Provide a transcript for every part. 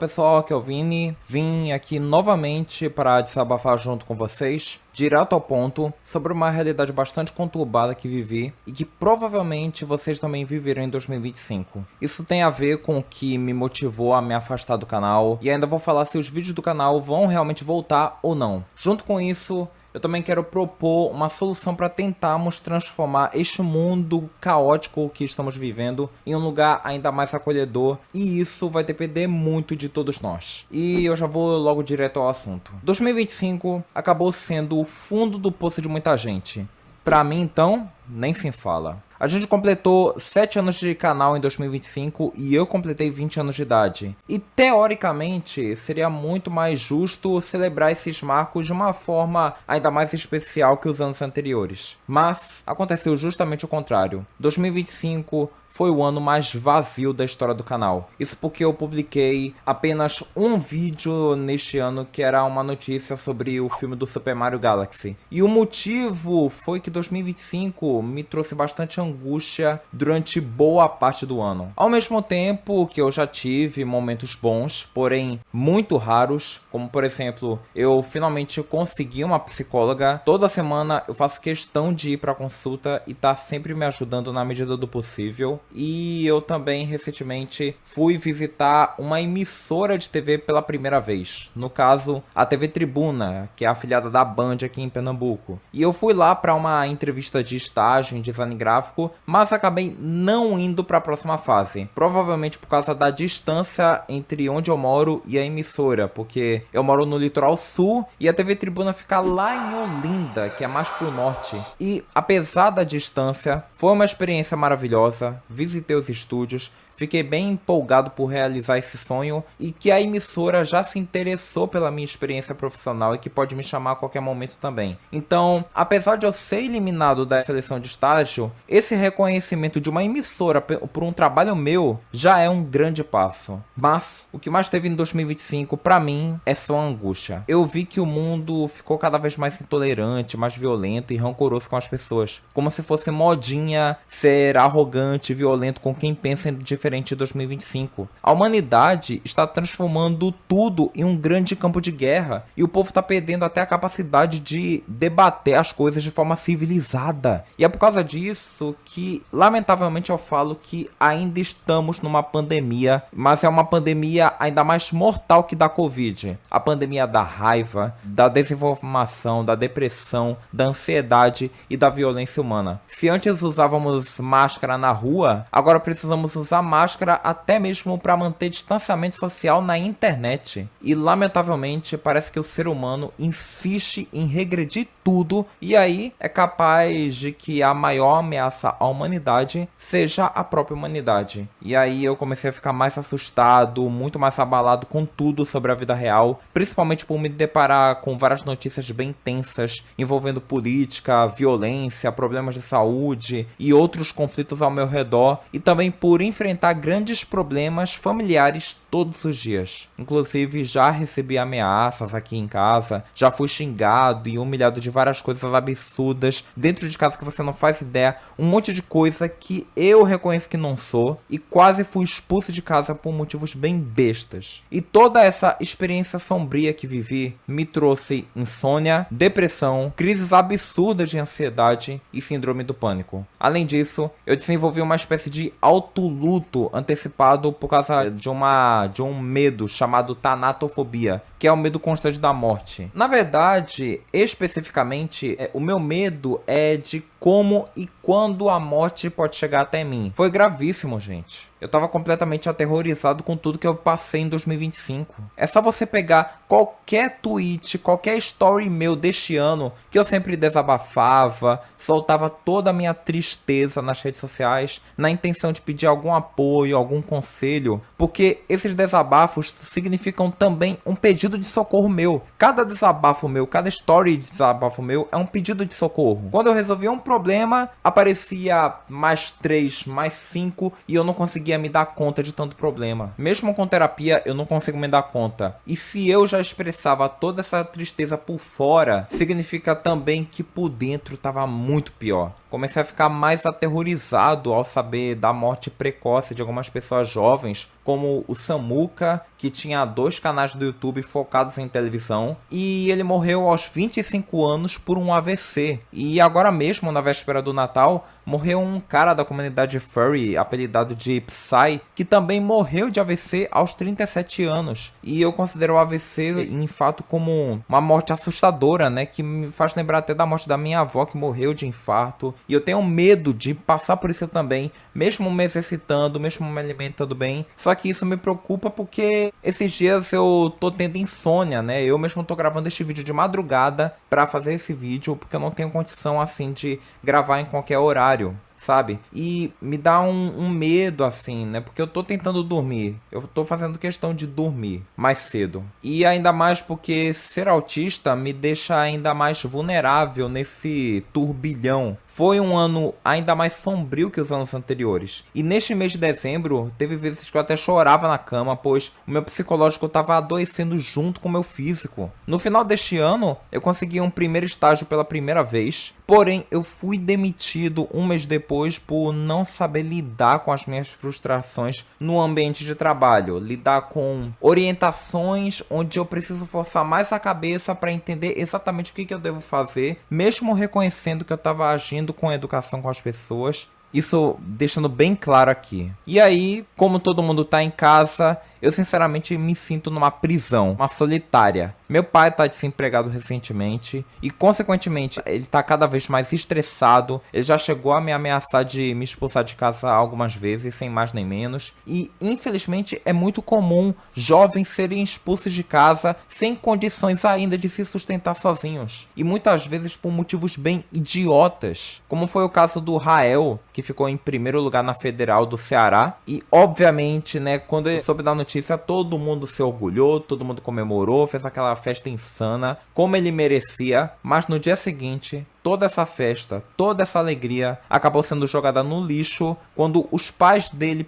pessoal, aqui é o Vini. Vim aqui novamente para desabafar junto com vocês, direto ao ponto, sobre uma realidade bastante conturbada que vivi e que provavelmente vocês também viveram em 2025. Isso tem a ver com o que me motivou a me afastar do canal e ainda vou falar se os vídeos do canal vão realmente voltar ou não. Junto com isso, eu também quero propor uma solução para tentarmos transformar este mundo caótico que estamos vivendo em um lugar ainda mais acolhedor, e isso vai depender muito de todos nós. E eu já vou logo direto ao assunto. 2025 acabou sendo o fundo do poço de muita gente. Pra mim, então, nem se fala. A gente completou 7 anos de canal em 2025 e eu completei 20 anos de idade. E teoricamente, seria muito mais justo celebrar esses marcos de uma forma ainda mais especial que os anos anteriores. Mas aconteceu justamente o contrário. 2025 foi o ano mais vazio da história do canal. Isso porque eu publiquei apenas um vídeo neste ano, que era uma notícia sobre o filme do Super Mario Galaxy. E o motivo foi que 2025 me trouxe bastante angústia durante boa parte do ano. Ao mesmo tempo que eu já tive momentos bons, porém muito raros, como por exemplo, eu finalmente consegui uma psicóloga. Toda semana eu faço questão de ir para consulta e tá sempre me ajudando na medida do possível. E eu também recentemente fui visitar uma emissora de TV pela primeira vez. No caso, a TV Tribuna, que é afiliada da Band aqui em Pernambuco. E eu fui lá para uma entrevista de estágio em design gráfico, mas acabei não indo para a próxima fase. Provavelmente por causa da distância entre onde eu moro e a emissora, porque eu moro no litoral sul e a TV Tribuna fica lá em Olinda, que é mais pro norte. E apesar da distância, foi uma experiência maravilhosa. Visitei os estúdios, fiquei bem empolgado por realizar esse sonho e que a emissora já se interessou pela minha experiência profissional e que pode me chamar a qualquer momento também. Então, apesar de eu ser eliminado da seleção de estágio, esse reconhecimento de uma emissora por um trabalho meu já é um grande passo. Mas o que mais teve em 2025 pra mim é só angústia. Eu vi que o mundo ficou cada vez mais intolerante, mais violento e rancoroso com as pessoas, como se fosse modinha ser arrogante e violento com quem pensa diferente de 2025. A humanidade está transformando tudo em um grande campo de guerra e o povo está perdendo até a capacidade de debater as coisas de forma civilizada. E é por causa disso que, lamentavelmente, eu falo que ainda estamos numa pandemia, mas é uma pandemia ainda mais mortal que da Covid. A pandemia da raiva, da desinformação, da depressão, da ansiedade e da violência humana. Se antes usávamos máscara na rua, agora precisamos usar máscara até mesmo para manter distanciamento social na internet. E lamentavelmente parece que o ser humano insiste em regredir tudo, e aí é capaz de que a maior ameaça à humanidade seja a própria humanidade. E aí eu comecei a ficar mais assustado, muito mais abalado com tudo sobre a vida real, principalmente por me deparar com várias notícias bem tensas envolvendo política, violência, problemas de saúde e outros conflitos ao meu redor, e também por enfrentar grandes problemas familiares todos os dias. Inclusive, já recebi ameaças aqui em casa, já fui xingado e humilhado de várias coisas absurdas dentro de casa que você não faz ideia, um monte de coisa que eu reconheço que não sou, e quase fui expulso de casa por motivos bem bestas. E toda essa experiência sombria que vivi me trouxe insônia, depressão, crises absurdas de ansiedade e síndrome do pânico. Além disso, eu desenvolvi uma espécie de autoluto antecipado por causa de um medo chamado tanatofobia, que é o medo constante da morte. Na verdade, especificamente, o meu medo é de como e quando a morte pode chegar até mim. Foi gravíssimo, gente. Eu tava completamente aterrorizado com tudo que eu passei em 2025. É só você pegar qualquer tweet, qualquer story meu deste ano, que eu sempre desabafava, soltava toda a minha tristeza nas redes sociais, na intenção de pedir algum apoio, algum conselho, porque esses desabafos significam também um pedido de socorro meu. Cada desabafo meu, cada story de desabafo meu é um pedido de socorro. Quando eu resolvia um problema, aparecia mais 3, mais 5 e eu não conseguia me dar conta de tanto problema. Mesmo com terapia, eu não consigo me dar conta. E se eu já expressava toda essa tristeza por fora, significa também que por dentro estava muito pior. Comecei a ficar mais aterrorizado ao saber da morte precoce de algumas pessoas jovens como o Samuca, que tinha 2 canais do YouTube focados em televisão, e ele morreu aos 25 anos por um AVC. E agora mesmo, na véspera do Natal, morreu um cara da comunidade furry, apelidado de Psy, que também morreu de AVC aos 37 anos. E eu considero o AVC, em fato, como uma morte assustadora, né? Que me faz lembrar até da morte da minha avó, que morreu de infarto. E eu tenho medo de passar por isso também, mesmo me exercitando, mesmo me alimentando bem. Só que isso me preocupa porque esses dias eu tô tendo insônia, né? Eu mesmo tô gravando este vídeo de madrugada pra fazer esse vídeo, porque eu não tenho condição, assim, de gravar em qualquer horário, sabe? E me dá um medo, assim, né? Porque eu tô tentando dormir. Eu tô fazendo questão de dormir mais cedo. E ainda mais porque ser autista me deixa ainda mais vulnerável nesse turbilhão. Foi um ano ainda mais sombrio que os anos anteriores. E neste mês de dezembro, teve vezes que eu até chorava na cama, pois o meu psicológico estava adoecendo junto com o meu físico. No final deste ano, eu consegui um primeiro estágio pela primeira vez, porém eu fui demitido um mês depois por não saber lidar com as minhas frustrações no ambiente de trabalho. Lidar com orientações onde eu preciso forçar mais a cabeça para entender exatamente o que eu devo fazer, mesmo reconhecendo que eu estava agindo com educação com as pessoas. Isso deixando bem claro aqui. E aí, como todo mundo tá em casa, eu sinceramente me sinto numa prisão, uma solitária. Meu pai tá desempregado recentemente e, consequentemente, ele tá cada vez mais estressado. Ele já chegou a me ameaçar de me expulsar de casa algumas vezes, sem mais nem menos. E, infelizmente, é muito comum jovens serem expulsos de casa sem condições ainda de se sustentar sozinhos. E muitas vezes por motivos bem idiotas, como foi o caso do Rael, que ficou em primeiro lugar na Federal do Ceará. E, obviamente, né, quando eu soube da notícia, todo mundo se orgulhou, todo mundo comemorou, fez aquela festa insana, como ele merecia. Mas no dia seguinte, toda essa festa, toda essa alegria acabou sendo jogada no lixo quando os pais dele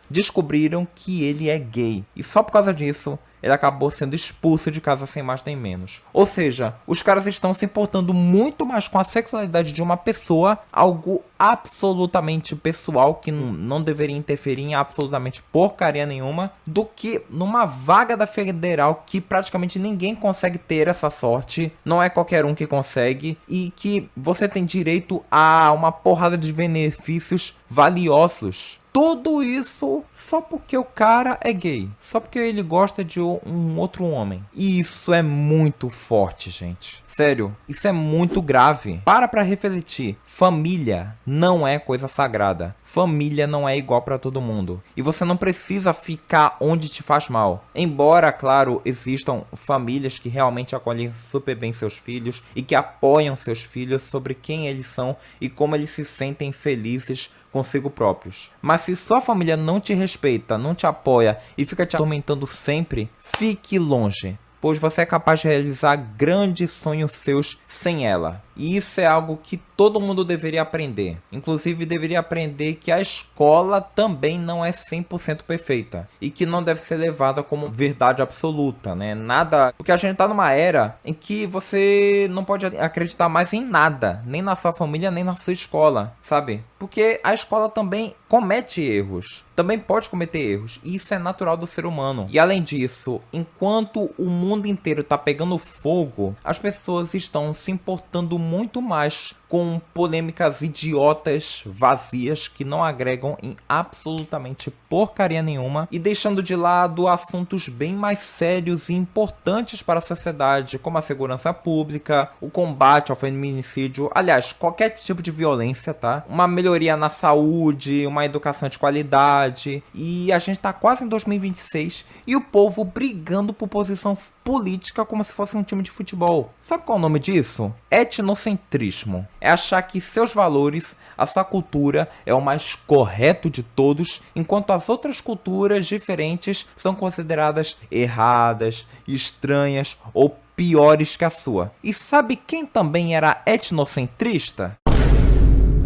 descobriram que ele é gay. E só por causa disso, ele acabou sendo expulso de casa sem mais nem menos. Ou seja, os caras estão se importando muito mais com a sexualidade de uma pessoa, algo absolutamente pessoal, que não deveria interferir em absolutamente porcaria nenhuma, do que numa vaga da federal que praticamente ninguém consegue ter essa sorte, não é qualquer um que consegue, e que você tem direito a uma porrada de benefícios valiosos. Tudo isso só porque o cara é gay. Só porque ele gosta de um outro homem. E isso é muito forte, gente. Sério, isso é muito grave. Para refletir. Família não é coisa sagrada. Família não é igual para todo mundo. E você não precisa ficar onde te faz mal. Embora, claro, existam famílias que realmente acolhem super bem seus filhos e que apoiam seus filhos sobre quem eles são e como eles se sentem felizes consigo próprios. Mas se sua família não te respeita, não te apoia e fica te atormentando sempre, fique longe, pois você é capaz de realizar grandes sonhos seus sem ela. E isso é algo que todo mundo deveria aprender. Inclusive, deveria aprender que a escola também não é 100% perfeita. E que não deve ser levada como verdade absoluta, né? Nada... Porque a gente tá numa era em que você não pode acreditar mais em nada. Nem na sua família, nem na sua escola, sabe? Porque a escola também comete erros. Também pode cometer erros. E isso é natural do ser humano. E além disso, enquanto o mundo inteiro tá pegando fogo, as pessoas estão se importando muito mais com polêmicas idiotas, vazias, que não agregam em absolutamente porcaria nenhuma e deixando de lado assuntos bem mais sérios e importantes para a sociedade, como a segurança pública, o combate ao feminicídio, aliás, qualquer tipo de violência, tá? Uma melhoria na saúde, uma educação de qualidade, e a gente tá quase em 2026 e o povo brigando por posição política como se fosse um time de futebol. Sabe qual é o nome disso? Etnocentrismo. É achar que seus valores, a sua cultura é o mais correto de todos, enquanto as outras culturas diferentes são consideradas erradas, estranhas ou piores que a sua. E sabe quem também era etnocentrista?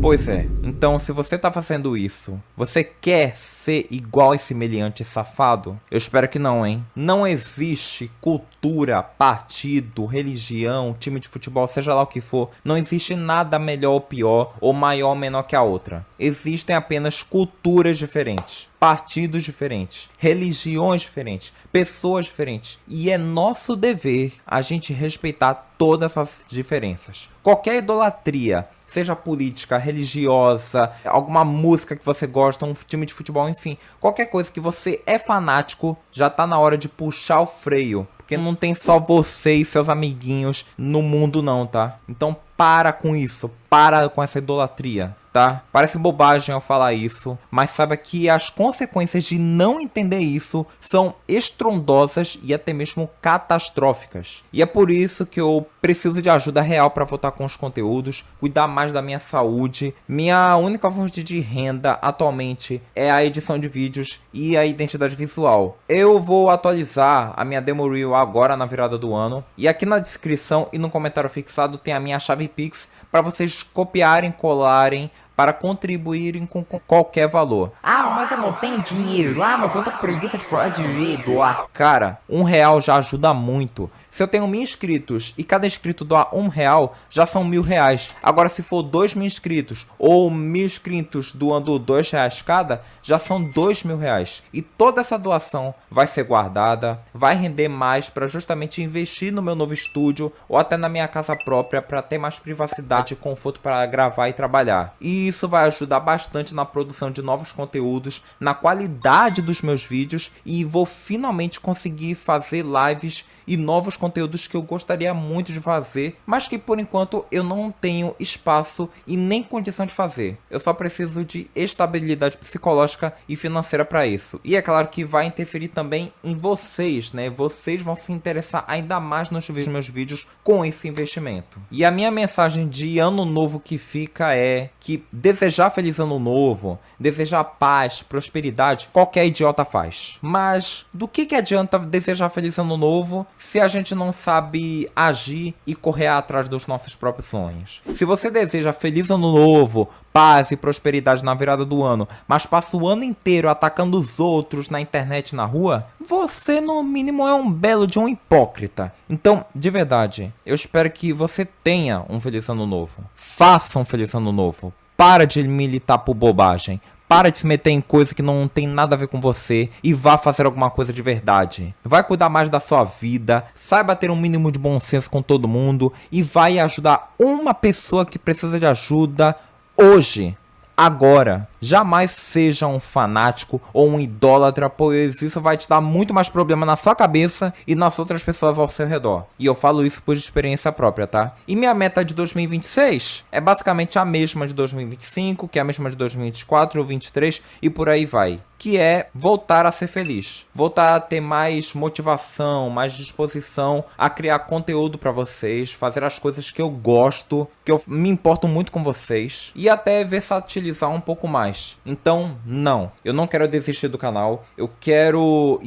Pois é, então se você tá fazendo isso, você quer ser igual esse meliante safado? Eu espero que não, hein? Não existe cultura, partido, religião, time de futebol, seja lá o que for, não existe nada melhor ou pior, ou maior ou menor que a outra. Existem apenas culturas diferentes, partidos diferentes, religiões diferentes, pessoas diferentes. E é nosso dever a gente respeitar todas essas diferenças. Qualquer idolatria, seja política, religiosa, alguma música que você gosta, um time de futebol, enfim, qualquer coisa que você é fanático, já tá na hora de puxar o freio. Porque não tem só você e seus amiguinhos no mundo não, tá? Então para com isso, para com essa idolatria, tá? Parece bobagem eu falar isso, mas saiba que as consequências de não entender isso são estrondosas e até mesmo catastróficas. E é por isso que eu preciso de ajuda real para voltar com os conteúdos, cuidar mais da minha saúde. Minha única fonte de renda atualmente é a edição de vídeos e a identidade visual. Eu vou atualizar a minha demo reel agora na virada do ano, e aqui na descrição e no comentário fixado tem a minha chave Pix para vocês copiarem, colarem, para contribuírem com qualquer valor. Ah, mas eu não tenho dinheiro. Ah, mas eu tô com preguiça de falar dinheiro. Cara, R$1 já ajuda muito. Se eu tenho 1000 inscritos e cada inscrito doar R$1, já são R$1000. Agora, se for 2000 inscritos ou 1000 inscritos doando R$2 cada, já são R$2000. E toda essa doação vai ser guardada, vai render mais para justamente investir no meu novo estúdio ou até na minha casa própria para ter mais privacidade e conforto para gravar e trabalhar. E isso vai ajudar bastante na produção de novos conteúdos, na qualidade dos meus vídeos, e vou finalmente conseguir fazer lives e novos conteúdos que eu gostaria muito de fazer, mas que por enquanto eu não tenho espaço e nem condição de fazer. Eu só preciso de estabilidade psicológica e financeira para isso. E é claro que vai interferir também em vocês, né? Vocês vão se interessar ainda mais nos meus vídeos com esse investimento. E a minha mensagem de ano novo que fica é que desejar feliz ano novo, desejar paz, prosperidade, qualquer idiota faz. Mas do que adianta desejar feliz ano novo se a gente não sabe agir e correr atrás dos nossos próprios sonhos? Se você deseja feliz ano novo, paz e prosperidade na virada do ano, mas passa o ano inteiro atacando os outros na internet e na rua, você no mínimo é um belo de um hipócrita. Então, de verdade, eu espero que você tenha um feliz ano novo. Faça um feliz ano novo. Para de militar por bobagem. Para de se meter em coisa que não tem nada a ver com você e vá fazer alguma coisa de verdade. Vai cuidar mais da sua vida, saiba ter um mínimo de bom senso com todo mundo e vai ajudar uma pessoa que precisa de ajuda hoje, agora. Jamais seja um fanático ou um idólatra, pois isso vai te dar muito mais problema na sua cabeça e nas outras pessoas ao seu redor. E eu falo isso por experiência própria, tá? E minha meta de 2026 é basicamente a mesma de 2025, que é a mesma de 2024 ou 2023 e por aí vai. Que é voltar a ser feliz. Voltar a ter mais motivação, mais disposição a criar conteúdo pra vocês, fazer as coisas que eu gosto, que eu me importo muito com vocês e até versatilizar um pouco mais. Então, não, eu não quero desistir do canal, eu quero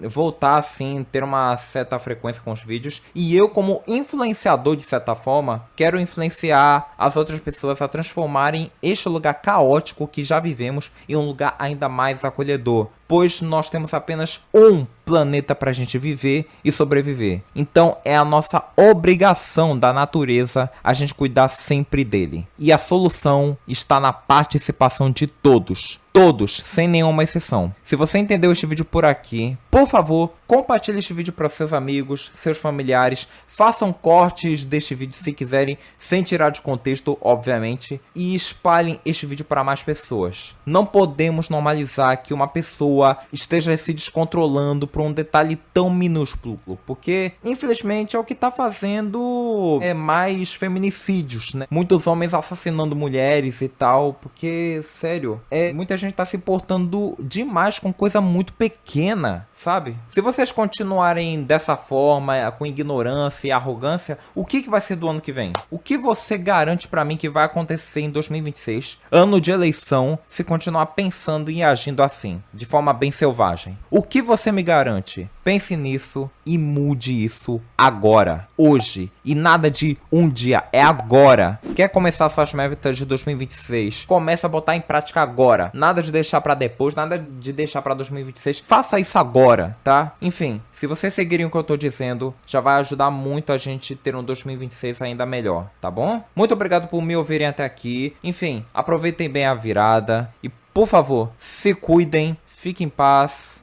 voltar assim, ter uma certa frequência com os vídeos, e eu como influenciador de certa forma, quero influenciar as outras pessoas a transformarem este lugar caótico que já vivemos em um lugar ainda mais acolhedor, pois nós temos apenas um planeta para a gente viver e sobreviver. Então é a nossa obrigação da natureza a gente cuidar sempre dele. E a solução está na participação de todos. Todos, sem nenhuma exceção. Se você entendeu este vídeo por aqui, por favor, compartilhe este vídeo para seus amigos, seus familiares, façam cortes deste vídeo se quiserem, sem tirar de contexto, obviamente, e espalhem este vídeo para mais pessoas. Não podemos normalizar que uma pessoa esteja se descontrolando por um detalhe tão minúsculo, porque, infelizmente, é o que está fazendo mais feminicídios, né? Muitos homens assassinando mulheres e tal, porque, sério, muita gente gente tá se importando demais com coisa muito pequena, sabe? Se vocês continuarem dessa forma, com ignorância e arrogância, o que vai ser do ano que vem? O que você garante pra mim que vai acontecer em 2026, ano de eleição, se continuar pensando e agindo assim, de forma bem selvagem? O que você me garante? Pense nisso e mude isso agora, hoje, e nada de um dia, é agora. Quer começar suas metas de 2026? Começa a botar em prática agora. Nada de deixar pra depois, nada de deixar pra 2026. Faça isso agora, tá? Enfim, se vocês seguirem o que eu tô dizendo, já vai ajudar muito a gente ter um 2026 ainda melhor, tá bom? Muito obrigado por me ouvirem até aqui. Enfim, aproveitem bem a virada e, por favor, se cuidem, fiquem em paz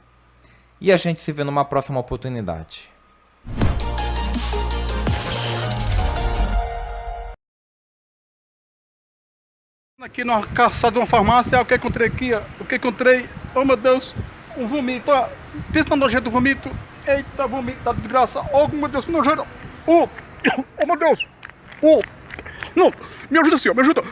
e a gente se vê numa próxima oportunidade. Aqui na calçada de uma farmácia, o que encontrei aqui, ó, o que encontrei, oh meu Deus, um vomito, ó, pensa no nojento do vomito, eita vomito da desgraça, oh meu Deus, que nojento, oh meu Deus, oh, não, me ajuda senhor, me ajuda,